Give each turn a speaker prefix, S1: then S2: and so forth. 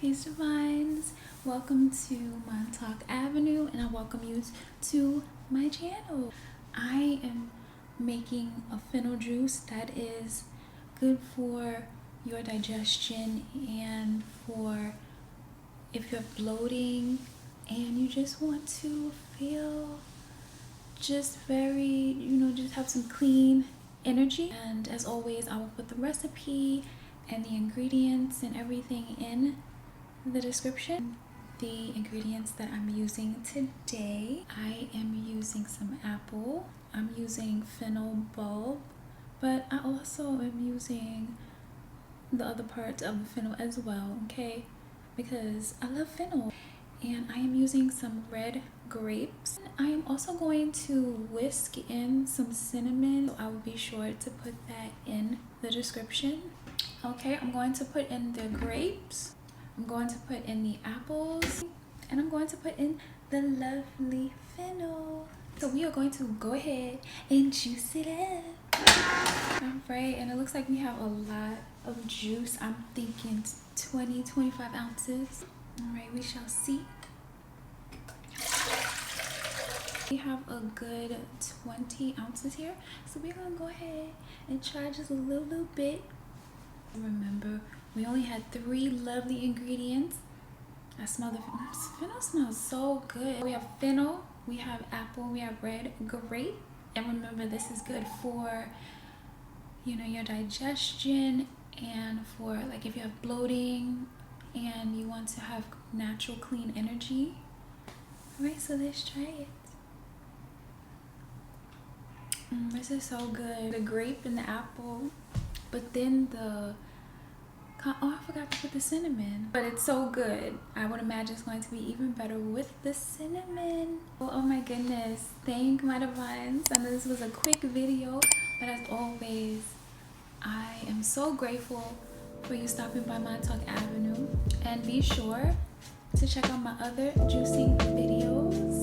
S1: Peace divines, welcome to Montauk Avenue, and I welcome you to my channel. I am making a fennel juice that is good for your digestion and for if you're bloating and you just want to feel just very, just have some clean energy. And as always, I will put the recipe and the ingredients and everything in the description. The ingredients that I'm using today, I am using some apple, I'm using fennel bulb, but I also am using the other parts of the fennel as well, okay, because I love fennel. And I am using some red grapes. I am also going to whisk in some cinnamon, so I will be sure to put that in the description. Okay, I'm going to put in the grapes, I'm going to put in the apples, and I'm going to put in the lovely fennel. So we are going to go ahead and juice it up. Alright, and it looks like we have a lot of juice. I'm thinking 20-25 ounces. Alright, we shall see. We have a good 20 ounces here, so we're gonna go ahead and try just a little bit. Remember, we only had 3 lovely ingredients. I smell the fennel smells so good. We have fennel, we have apple, we have red grape, and remember, this is good for your digestion and for like if you have bloating and you want to have natural clean energy. All right, so let's try it. This is so good. The grape and the apple, but then I forgot to put the cinnamon, but it's so good. I would imagine it's going to be even better with the cinnamon. Oh my goodness, thank my divines. I know this was a quick video, but as always, I am so grateful for you stopping by Montauk Avenue, and be sure to check out my other juicing videos.